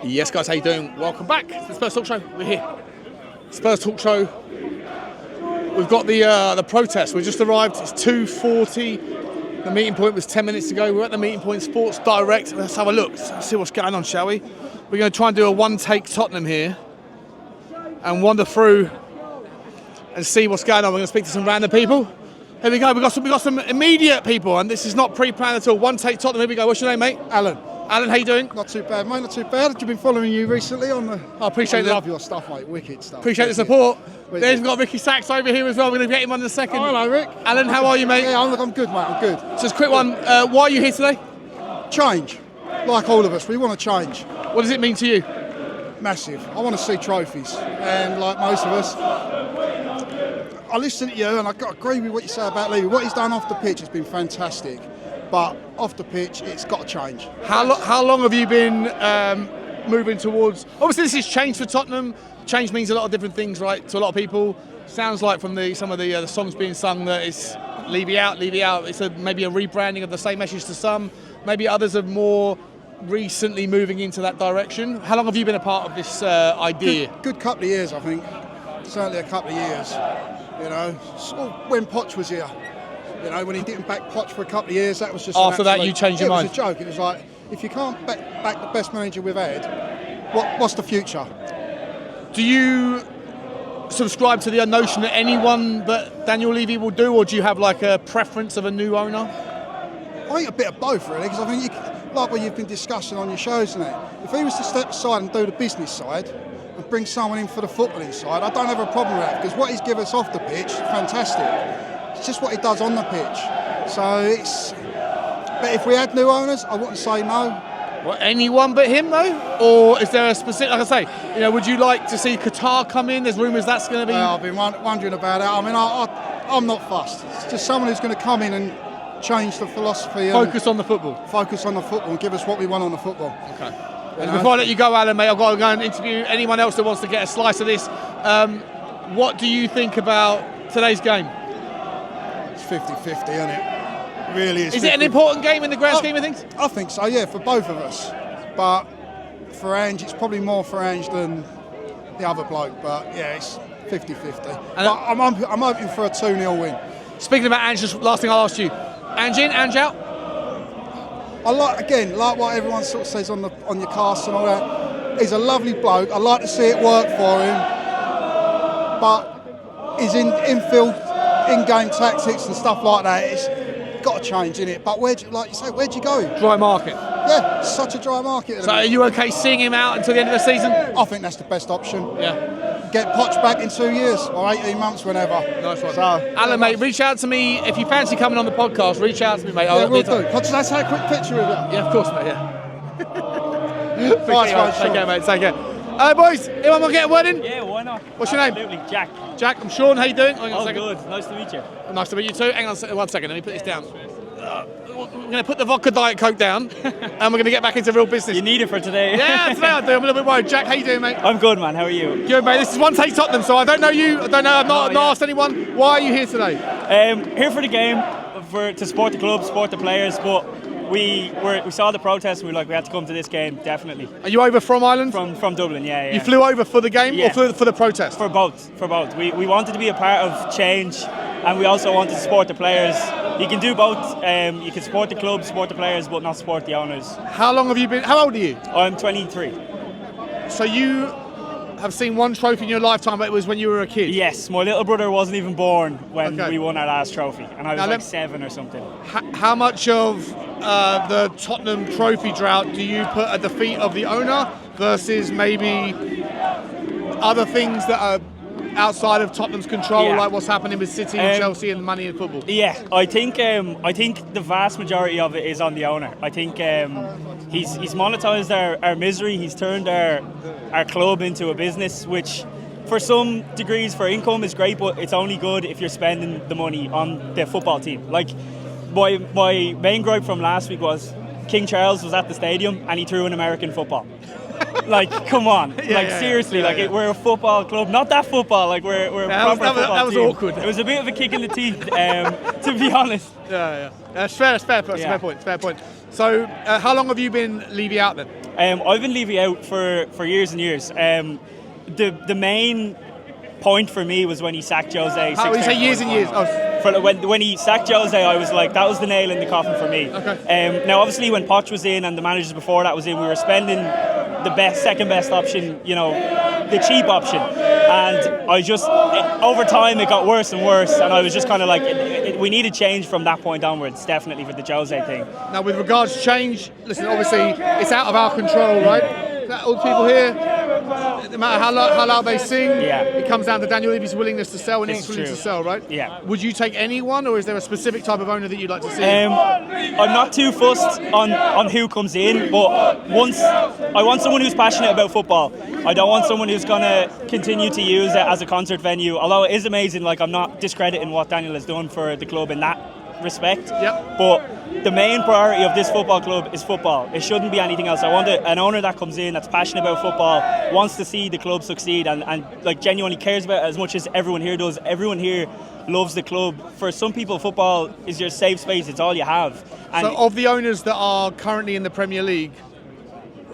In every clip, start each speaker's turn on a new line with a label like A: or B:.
A: Yes, guys, how you doing? Welcome back to the Spurs Talk Show. We're here. Spurs Talk Show. We've got the protest. We just arrived. It's 2:40. The meeting point was 10 minutes ago. We're at the meeting point, Sports Direct. Let's have a look. Let's see what's going on, shall we? We're going to try and do a one-take Tottenham here and wander through and see what's going on. We're going to speak to some random people. Here we go. We've got some immediate people, and this is not pre-planned at all. One-take Tottenham. Here we go. What's your name, mate?
B: Alan.
A: Alan, how you doing?
B: Not too bad, mate, not too bad. Have you been following you recently on the...
A: I appreciate that.
B: I love your stuff, mate, wicked stuff.
A: Appreciate the support. There's got Ricky Sachs over here as well. We're going to get him on in a second.
B: Oh, hello, Rick.
A: Alan, how are you, mate?
B: Yeah, I'm good, mate, I'm good.
A: Just a quick one. Why are you here today?
B: Change. Like all of us, we want to change.
A: What does it mean to you?
B: Massive. I want to see trophies. And like most of us, I listen to you and I agree with what you say about Levy. What he's done off the pitch has been fantastic. But off the pitch, it's got to change.
A: How long have you been moving towards... Obviously, this is change for Tottenham. Change means a lot of different things, right, to a lot of people. Sounds like from some of the songs being sung that it's Levy out, Levy out. It's maybe a rebranding of the same message to some. Maybe others are more recently moving into that direction. How long have you been a part of this idea?
B: Good couple of years, I think. Certainly a couple of years. You know, sort of when Poch was here. You know, when he didn't back Poch for a couple of years, that was just...
A: After that, you changed your mind?
B: It was a joke. It was like, if you can't back the best manager we've had, what's the future?
A: Do you subscribe to the notion that anyone but Daniel Levy will do, or do you have like a preference of a new owner?
B: I think a bit of both, really, because I think, like what you've been discussing on your shows and that, if he was to step aside and do the business side and bring someone in for the footballing side, I don't have a problem with that, because what he's given us off the pitch is fantastic. It's just what he does on the pitch. So it's... But if we had new owners, I wouldn't say no.
A: Well, anyone but him, though? Or is there a specific... Like I say, you know, would you like to see Qatar come in? There's rumours that's going to be...
B: I've been wondering about it. I mean, I'm not fussed. It's just someone who's going to come in and change the philosophy.
A: Focus on the football.
B: Focus on the football and give us what we want on the football.
A: Okay. And before I let you go, Alan, mate, I've got to go and interview anyone else that wants to get a slice of this. What do you think about today's game?
B: It's 50-50, isn't it? Really is.
A: Is it an important game in the grand scheme of things?
B: I think so, yeah, for both of us. But for Ange, it's probably more for Ange than the other bloke. But yeah, it's 50-50. But I'm hoping for a 2-0 win.
A: Speaking about Ange, just last thing I'll ask you. Ange in, Ange out?
B: I like what everyone sort of says on your cast and all that. He's a lovely bloke. I like to see it work for him. But his in-field, in-game tactics and stuff like that, it's got to change, innit? But where'd you go?
A: Dry market.
B: Yeah, it's such a dry market.
A: So are you okay seeing him out until the end of the season?
B: I think that's the best option.
A: Yeah.
B: Get Poch back in 2 years or 18 months, whenever.
A: Nice one.
B: So,
A: Alan, mate, reach out to me. If you fancy coming on the podcast, reach out to me, mate.
B: Yeah, we'll do. Can I just take a quick picture of it?
A: Yeah, of course, mate, yeah.
B: Nice,
A: Take care, mate. Take care. Boys, anyone want to get a word in?
C: Yeah, why not?
A: What's your name?
C: Absolutely, Jack.
A: Jack, I'm Sean. How you doing? Hang on a
C: Oh,
A: second.
C: good. Nice to meet you.
A: Nice to meet you too. Hang on 1 second. Let me put this down. We're going to put the vodka Diet Coke down and we're going to get back into real business.
C: You need it for today.
A: Yeah, today I do. I'm a little bit worried. Jack, how you doing, mate?
C: I'm good, man. How are you?
A: Good, mate. This is One Take Tottenham, so I don't know you. I don't know. I've not asked anyone. Why are you here today?
C: Here for the game, to support the club, support the players, but we saw the protest and we had to come to this game, definitely.
A: Are you over from Ireland?
C: From Dublin, yeah.
A: You flew over for the game
C: Yeah.
A: or for the protest?
C: For both. We wanted to be a part of change and we also wanted to support the players. You can do both. You can support the club, support the players, but not support the owners.
A: How long have you been? How old are you?
C: I'm 23.
A: So you have seen one trophy in your lifetime, but it was when you were a kid?
C: Yes, my little brother wasn't even born when we won our last trophy, and I was 7 or something.
A: How much of the Tottenham trophy drought do you put at the feet of the owner versus maybe other things that are outside of Tottenham's control, like what's happening with City and Chelsea and the money in football?
C: Yeah, I think the vast majority of it is on the owner. I think he's monetised our misery. He's turned our club into a business, which for some degrees for income is great, but it's only good if you're spending the money on the football team. Like my main gripe from last week was King Charles was at the stadium and he threw an American football. Like, come on. Seriously, we're a football club. Not that football, we're a proper football team.
A: That was awkward.
C: It was a bit of a kick in the teeth, to be honest.
A: Yeah. That's fair. That's fair point. So, how long have you been Levy out then?
C: I've been Levy out for years and years. The main point for me was when he sacked Jose.
A: How would you say years and years?
C: When he sacked Jose, I was like, that was the nail in the coffin for me.
A: Okay.
C: Now, obviously, when Poch was in and the managers before that was in, we were spending the second best option, the cheap option. And I just, over time, it got worse and worse. And I was just kind of like, we need a change from that point onwards, definitely, for the Jose thing.
A: Now, with regards to change, listen, obviously, it's out of our control, right? All the people here, no matter how loud they sing, it comes down to Daniel Levy's willingness to sell and his willingness to sell, right?
C: Yeah.
A: Would you take anyone, or is there a specific type of owner that you'd like to see?
C: I'm not too fussed on who comes in, but I want someone who's passionate about football. I don't want someone who's going to continue to use it as a concert venue, although it is amazing. Like, I'm not discrediting what Daniel has done for the club in that respect.
A: Yep.
C: But the main priority of this football club is football. It shouldn't be anything else. I want an owner that comes in that's passionate about football, wants to see the club succeed, and like genuinely cares about it as much as everyone here does. Everyone here loves the club. For some people, football is your safe space. It's all you have. And
A: so, of the owners that are currently in the Premier League,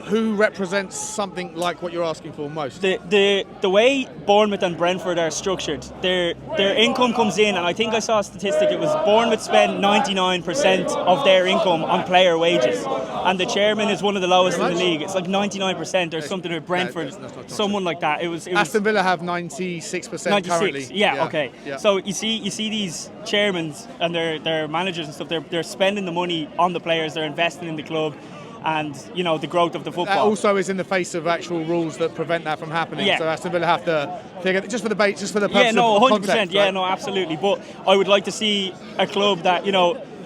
A: who represents something like what you're asking for most?
C: The way Bournemouth and Brentford are structured, their income comes in, and I think I saw a statistic, it was Bournemouth spend 99% of their income on player wages, and the chairman is one of the lowest in the league. It's like 99% or something with Brentford, someone like that. It was
A: Aston Villa have 96% currently.
C: Yeah, okay. Yeah. So you see these chairmen and their managers and stuff, they're spending the money on the players, they're investing in the club, and the growth of the football.
A: That also is in the face of actual rules that prevent that from happening.
C: Yeah.
A: So Aston Villa have to figure, just for the purpose of
C: 100%.
A: context,
C: Yeah,
A: right?
C: no, absolutely. But I would like to see a club that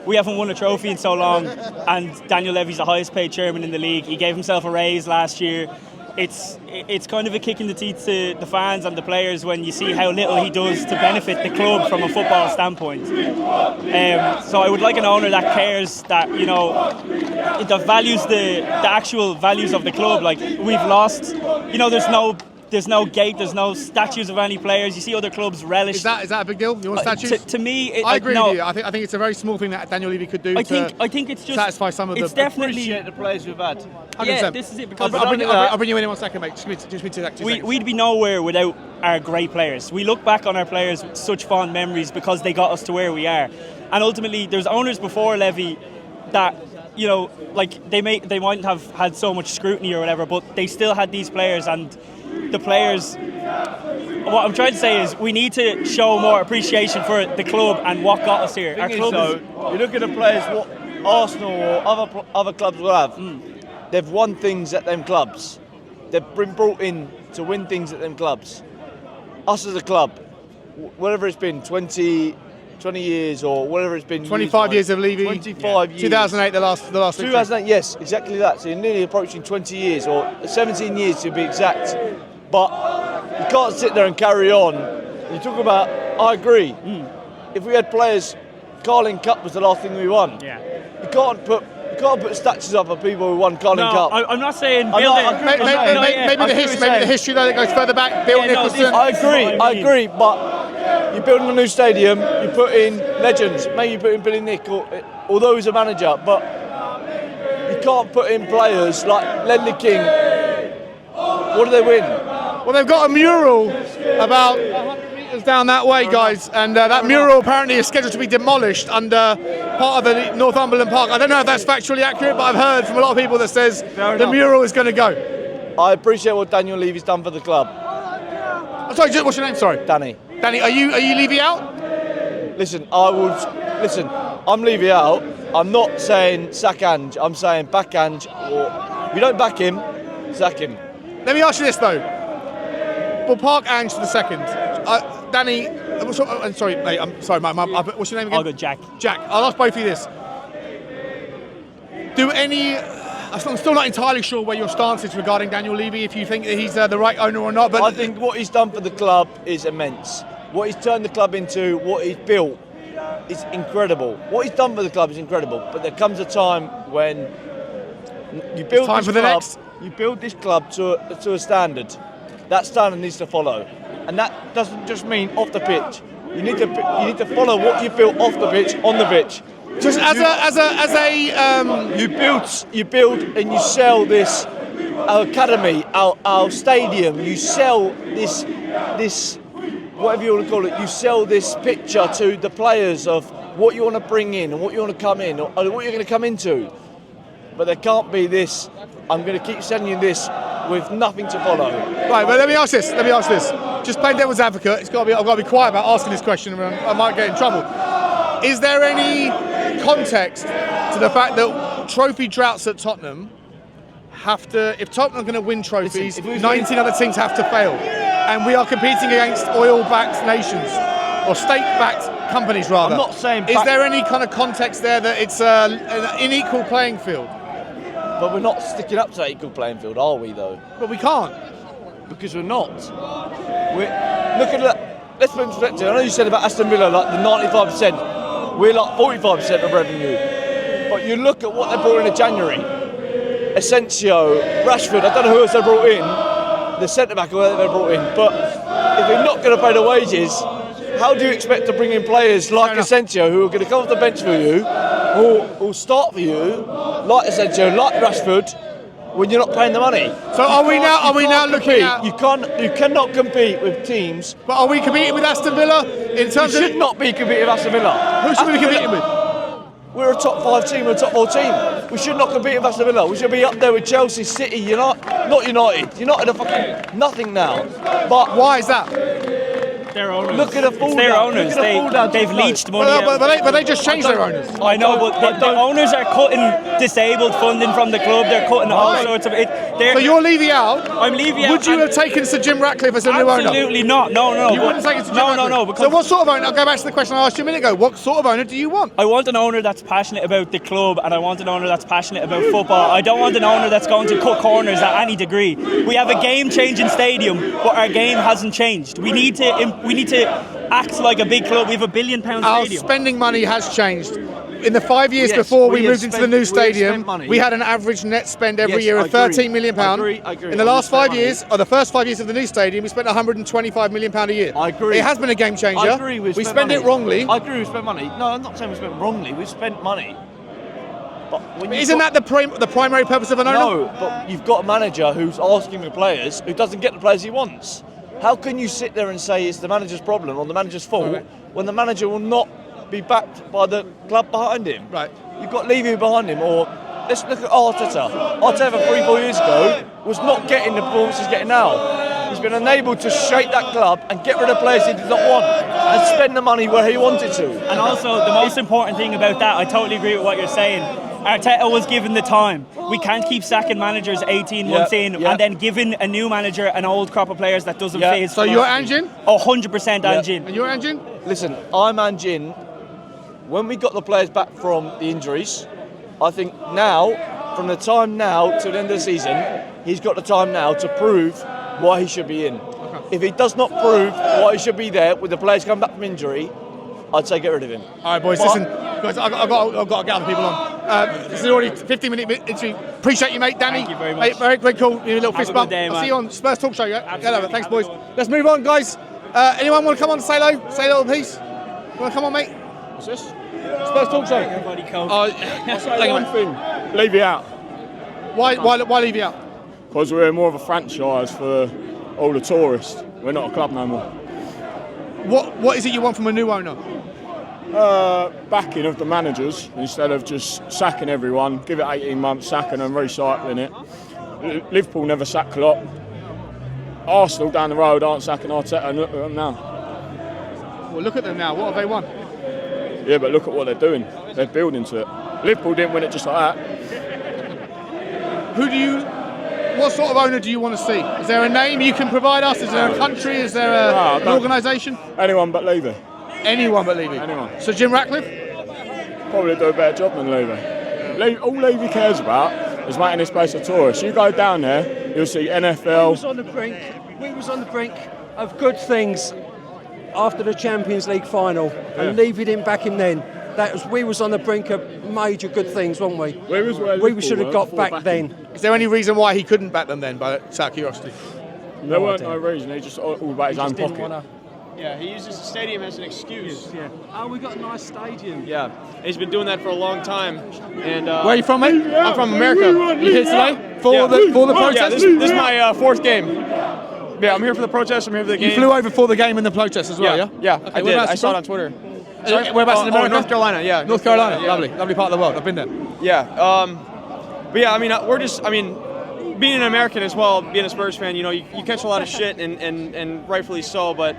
C: we haven't won a trophy in so long, and Daniel Levy's the highest paid chairman in the league. He gave himself a raise last year. It's kind of a kick in the teeth to the fans and the players when you see how little he does to benefit the club from a football standpoint. So I would like an owner that cares, that that values the actual values of the club. Like, we've lost, there's no gate, there's no statues of any players. You see other clubs relish.
A: Is that a big deal? You want statues?
C: To me,
A: I agree with you. I think it's a very small thing that Daniel Levy could do.
C: I think it's just
A: satisfy some of
C: it's
A: the.
C: definitely
D: Appreciate the players we've had.
A: 100%.
C: Yeah, this is it. Because
A: I'll bring you in 1 second, mate. Just give me 2 seconds.
C: We'd be nowhere without our great players. We look back on our players with such fond memories because they got us to where we are. And ultimately, there's owners before Levy that like they mightn't have had so much scrutiny or whatever, but they still had these players, and the players. What I'm trying to say is we need to show more appreciation for the club and what got us here. Our club
D: you look at the players what Arsenal or other clubs will have. They've won things at them clubs. They've been brought in to win things at them clubs. Us as a club, whatever it's been, 20 years or whatever it's been.
A: 25 years of Levy.
D: 25 years.
A: 2008, the last.
D: 2008, yes, exactly that. So you're nearly approaching 20 years, or 17 years to be exact. But you can't sit there and carry on. You talk about, I agree. If we had players, Carling Cup was the last thing we won.
C: Yeah.
D: You can't put statues up of people who won Carling Cup.
C: I'm not saying
A: Maybe the history though that goes further back. Bill Nicholson.
D: I agree, but you're building a new stadium, you put in legends, maybe you put in Billy Nick, although he's a manager, but you can't put in players like Ledley King. What do they win?
A: Well, they've got a mural about 100 metres down that way, guys, and that mural apparently is scheduled to be demolished under part of the Northumberland Park. I don't know if that's factually accurate, but I've heard from a lot of people that says the mural is going to go.
D: I appreciate what Daniel Levy's done for the club.
A: Sorry, what's your name? Sorry,
D: Danny,
A: are you Levy out?
D: Listen, I'm Levy out. I'm not saying sack Ange, I'm saying back Ange, or if you don't back him, sack him.
A: Let me ask you this though. We'll park Ange for the second. Danny, I'm sorry, mate. I'm sorry, what's your name again?
C: I'll go Jack.
A: Jack, I'll ask both of you this. I'm still not entirely sure where your stance is regarding Daniel Levy, if you think that he's the right owner or not. But
D: I think what he's done for the club is immense. What he's turned the club into, what he's built, is incredible. What he's done for the club is incredible. But there comes a time when you build you build this club to a standard. That standard needs to follow, and that doesn't just mean off the pitch. You need to follow what you built off the pitch on the pitch.
A: Just you build
D: and you sell this our academy, our stadium. You sell this whatever you want to call it. You sell this picture to the players of what you want to bring in and what you want to come in or what you're going to come into. But there can't be this. I'm going to keep sending you this with nothing to follow.
A: Right, but let me ask this. Just playing devil's advocate. I've got to be quiet about asking this question, or I might get in trouble. Is there any context to the fact that trophy droughts at Tottenham have to? If Tottenham are going to win trophies, 19 other teams have to fail, and we are competing against oil-backed nations or state-backed companies, rather.
D: I'm not saying.
A: Is there any kind of context there that it's an unequal playing field?
D: But we're not sticking up to that equal playing field, are we, though?
A: But we can't.
D: Because we're not. Look at that. Let's put it in perspective. I know you said about Aston Villa, like the 95%. We're like 45% of revenue. But you look at what they brought in January. Asensio, Rashford, I don't know who else they brought in. The centre-back or whatever they brought in. But if we're not going to pay the wages, how do you expect to bring in players like Asensio who are going to come off the bench for you, who'll start for you, like Asensio, like Rashford, when you're not paying the money?
A: So are we now looking at?
D: You cannot compete with teams.
A: But are we competing with Aston Villa in terms
D: We should not be competing with Aston Villa.
A: Who should we be competing with?
D: We're a top 5 team, we're a top 4 team. We should not compete with Aston Villa. We should be up there with Chelsea, City, not United. United are fucking nothing now. But
A: why is that?
C: Their owners.
D: Look at the fall
C: It's their
D: down.
C: owners.
D: Look at the fall down.
C: They've leached money out.
A: But they just changed their owners.
C: I know, but the owners are cutting disabled funding from the club. They're cutting all sorts of it.
A: So you're Levy out.
C: I'm Levy out.
A: Would you have taken Sir Jim Ratcliffe as a new owner?
C: Absolutely not. No.
A: You wouldn't take it to Jim Ratcliffe?
C: No. Because
A: So what sort of owner? I'll go back to the question I asked you a minute ago. What sort of owner do you want?
C: I want an owner that's passionate about the club, and I want an owner that's passionate about football. I don't want an owner that's going to cut corners at any degree. We have a game-changing stadium, but our game hasn't changed. We need to act like a big club. We have a £1 billion
A: Our
C: stadium.
A: spending money has changed. In the 5 years
D: Yes,
A: before we
D: we have
A: moved into the
D: spent-
A: new
D: we have
A: stadium,
D: spent money.
A: we had an average net spend every
D: Yes,
A: year
D: I
A: of
D: agree.
A: £13 million.
D: I agree.
A: In the last
D: We have
A: 5 years,
D: spent
A: or the first 5 years of the new stadium, we spent £125 million a year.
D: I agree.
A: It has been a game changer.
D: I agree.
A: We
D: spent
A: spend
D: money.
A: it wrongly.
D: I agree. We spent money. No, I'm not saying we spent wrongly. We spent money. But when you've
A: Isn't
D: got-
A: that the primary purpose of an owner?
D: No, but you've got a manager who's asking for players who doesn't get the players he wants. How can you sit there and say it's the manager's problem or the manager's fault when the manager will not be backed by the club behind him?
A: Right.
D: You've got Levy behind him, or let's look at Arteta. Arteta 3-4 years ago was not getting the performance he's getting now. He's been unable to shape that club and get rid of players he did not want and spend the money where he wanted to.
C: And also, the most important thing about that, I totally agree with what you're saying. Arteta was given the time. We can't keep sacking managers 18 months in and then giving a new manager an old crop of players that doesn't fit his
A: So you're
C: philosophy.
A: Anjin?
C: 100% Anjin.
A: And you're Anjin?
D: Listen, I'm Anjin. When we got the players back from the injuries, I think now, from the time now to the end of the season, he's got the time now to prove why he should be in. If he does not prove why he should be there with the players coming back from injury, I'd say get rid of him.
A: All right, boys, listen, guys, I've got to get other people on. This is already 15-minute interview. Appreciate you, mate. Danny.
C: Thank you very much.
A: Hey, very cool. You little
C: Have
A: fist
C: a
A: bump.
C: good day,
A: I'll
C: man.
A: see you on Spurs Talk Show, yeah? Get over. Thanks, boys. Let's move on, guys. Anyone want to come on and say hello? Say a little piece? You want to come on, mate?
E: What's this?
A: Spurs Talk Show.
C: Everybody cope.
E: I'll say one thing. Leave it out.
A: Why leave you out?
E: Because we're more of a franchise for all the tourists. We're not a club no more.
A: What is it you want from a new owner?
E: Backing of the managers instead of just sacking everyone. Give it 18 months, sacking and recycling it. Liverpool never sack Klopp. Arsenal down the road aren't sacking Arteta, and look at them now.
A: Well, look at them now. What have they won?
E: Yeah, but look at what they're doing. They're building to it. Liverpool didn't win it just like that.
A: What sort of owner do you want to see? Is there a name you can provide us? Is there a country? Is there an organisation?
E: Anyone but Levy.
A: Anyone but Levy.
E: Anyone.
A: So Jim Ratcliffe?
E: Probably do a better job than Levy. All Levy cares about is making this place a tourist. You go down there, you'll see NFL.
F: We was on the brink of good things after the Champions League final, and Levy didn't back him then. We was on the brink of major good things, weren't we? We should have got back then.
A: Is there any reason why he couldn't back them then, by out of curiosity?
E: There weren't no reason. He just all about his own pocket.
G: Yeah, he uses the stadium as an excuse.
F: Yeah. Oh, we got a nice stadium.
G: Yeah, he's been doing that for a long time. And
A: Where are you from, mate?
G: I'm from America.
A: You here today for the protest?
G: Yeah, this is my fourth game. Yeah, I'm here for the protest. I'm here for the game.
A: You flew over for the game and the protest as well, yeah?
G: Yeah,
A: Okay,
G: I did. I saw it on Twitter.
A: Sorry? Whereabouts in America?
G: North Carolina, yeah.
A: North Carolina,
G: Yeah.
A: lovely part of the world. I've been there.
G: Yeah, but yeah, I mean, being an American as well, being a Spurs fan, you catch a lot of shit, and rightfully so, but,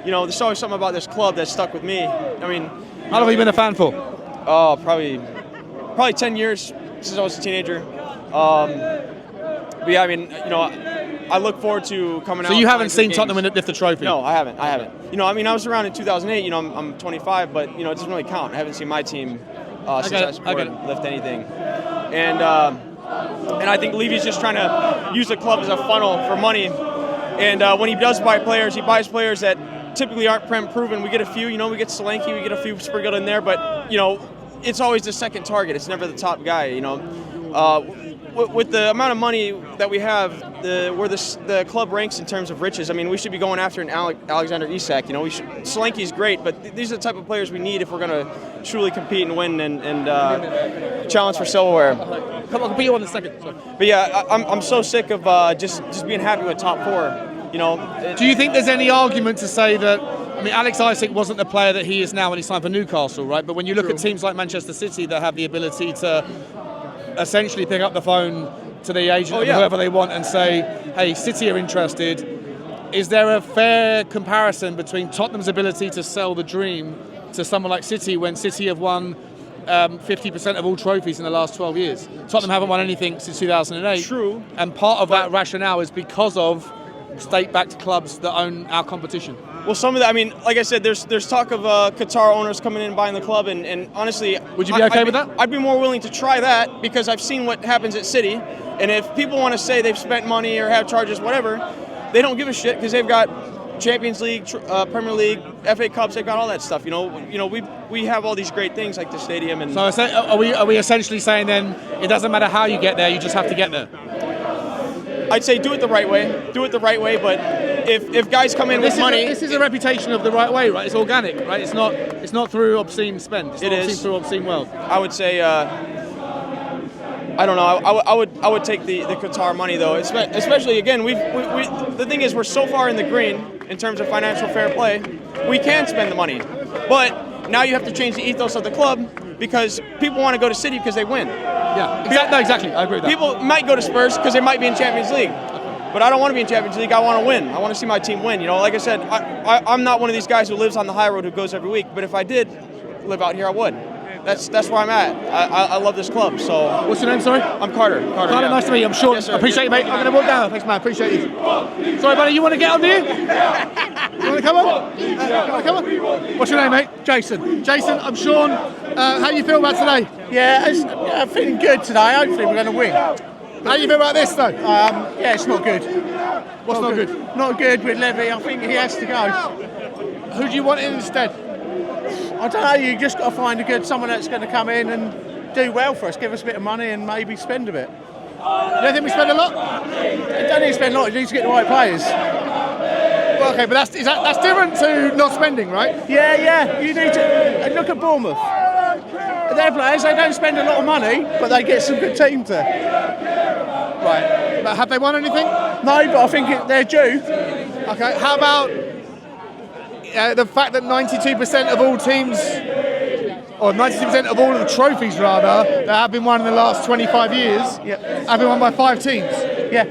G: there's always something about this club that stuck with me. I mean...
A: How long have you been a fan for?
G: Oh, probably 10 years since I was a teenager. But yeah, I mean, I look forward to coming out.
A: So you haven't seen Tottenham lift the trophy?
G: No, I haven't. I was around in 2008. I'm 25, but it doesn't really count. I haven't seen my team since I supported lift anything. And I think Levy's just trying to use the club as a funnel for money. And when he does buy players, he buys players that typically aren't proven. We get a few, we get Solanke, we get a few sprinkled in there, but it's always the second target. It's never the top guy. With the amount of money that we have, where the club ranks in terms of riches, I mean, we should be going after an Alexander Isak. Solanke's great, but these are the type of players we need if we're going to truly compete and win and challenge for silverware.
A: Come on, I'll beat you on the second. Sorry.
G: But yeah, I'm so sick of just being happy with top four.
A: Do you think there's any argument to say that? I mean, Alex Isak wasn't the player that he is now when he signed for Newcastle, right? But when you look at teams like Manchester City that have the ability to essentially pick up the phone to the agent or whoever they want and say, hey, City are interested, is there a fair comparison between Tottenham's ability to sell the dream to someone like City when City have won 50% of all trophies in the last 12 years? Tottenham haven't won anything since 2008.
G: True.
A: And part of that rationale is because of state-backed clubs that own our competition.
G: Well, some of that, I mean, like I said, there's talk of Qatar owners coming in and buying the club, and honestly...
A: Would you be okay with that?
G: I'd be more willing to try that, because I've seen what happens at City, and if people want to say they've spent money or have charges, whatever, they don't give a shit, because they've got Champions League, Premier League, FA Cups, they've got all that stuff. We have all these great things like the stadium. And
A: so are we essentially saying then it doesn't matter how you get there, you just have to get there?
G: I'd say do it the right way. Do it the right way, but if guys come in with money...
A: This is a reputation of the right way, right? It's organic, right? It's not through obscene spend. It's not through obscene wealth.
G: I would say... I don't know. I would take the Qatar money though, especially again. The thing is, we're so far in the green in terms of financial fair play. We can spend the money, but now you have to change the ethos of the club because people want to go to City because they win.
A: Yeah, exactly. I agree with that.
G: People might go to Spurs because they might be in Champions League, but I don't want to be in Champions League. I want to win. I want to see my team win. Like I said, I'm not one of these guys who lives on the high road who goes every week. But if I did live out here, I would. That's where I'm at. I love this club. So
A: what's your name? Sorry,
G: I'm Carter.
A: Carter, yeah. Nice to meet you. I'm Sean. Yes, appreciate you, mate. I'm gonna walk down. Thanks, man. Appreciate you. Sorry, buddy. You want to get on, do you? You want to come on? Come on. What's your name, mate?
H: Jason.
A: Jason. I'm Sean. How do you feel about today?
H: Yeah, I'm feeling good today. Hopefully, we're going to win.
A: How do you feel about this, though?
H: Yeah, it's not good.
A: What's not good?
H: Not good with Levy. I think he has to go.
A: Who do you want in instead?
H: I don't know, you just got to find someone that's going to come in and do well for us, give us a bit of money and maybe spend a bit.
A: You don't think we spend a lot?
H: I don't need to spend a lot, you need to get the right players.
A: Well, okay, but that's different to not spending, right?
H: Yeah, you need to look at Bournemouth. Their players, they don't spend a lot of money, but they get some good teams there.
A: Right, but have they won anything?
H: No, but I think they're due.
A: Okay, how about the fact that 92% of all teams, or 92% of all of the trophies rather, that have been won in the last 25 years, have been won by 5 teams.
H: Yeah.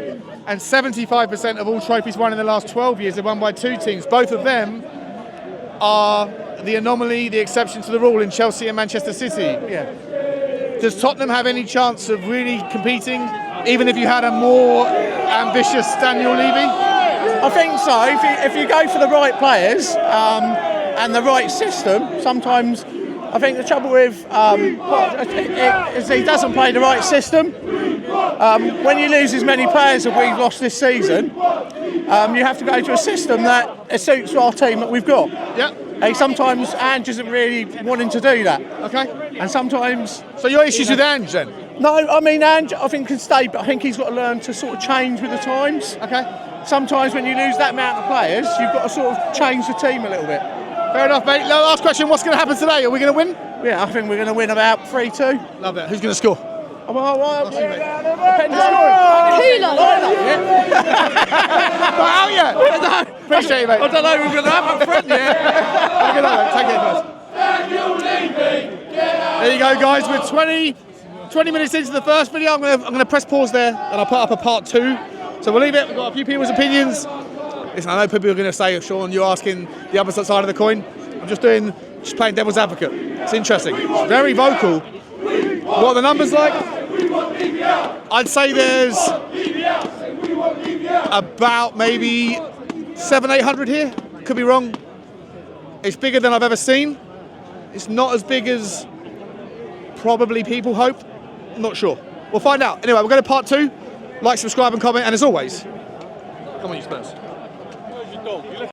A: And 75% of all trophies won in the last 12 years are won by 2 teams. Both of them are the anomaly, the exception to the rule in Chelsea and Manchester City.
H: Yeah.
A: Does Tottenham have any chance of really competing, even if you had a more ambitious Daniel Levy?
H: I think so. If you go for the right players and the right system, sometimes I think the trouble with is he doesn't play the right system. When you lose as many players as we've lost this season, you have to go to a system that suits our team that we've got.
A: Yeah.
H: And sometimes Ange isn't really wanting to do that.
A: Okay.
H: And sometimes...
A: So your issues with Ange then?
H: No, I mean Ange I think can stay, but I think he's got to learn to sort of change with the times.
A: Okay.
H: sometimes when you lose that amount of players, you've got to sort of change the team a little bit.
A: Fair enough, mate. Last question, what's going to happen today? Are we going to win?
H: Yeah, I think we're going to win about 3-2.
A: Love that. Who's going to score?
H: Well,
A: see you, mate.
H: depends on scoring.
A: Not out yet. Appreciate it, mate.
H: I don't know, we're going to have a friend here.
A: Have a good night, mate. Take care, guys. There you go, guys. We're 20 minutes into the first video. I'm going to press pause there, and I'll put up a part 2. So we'll leave it. We've got a few people's opinions. Listen, I know people are going to say, Sean, you're asking the opposite side of the coin. I'm just playing devil's advocate. It's interesting. It's very vocal. What are the numbers like? I'd say there's about maybe 700-800 here. Could be wrong. It's bigger than I've ever seen. It's not as big as probably people hope. I'm not sure. We'll find out. Anyway, we're going to part 2. Like, subscribe and comment, and as always, come on you Spurs.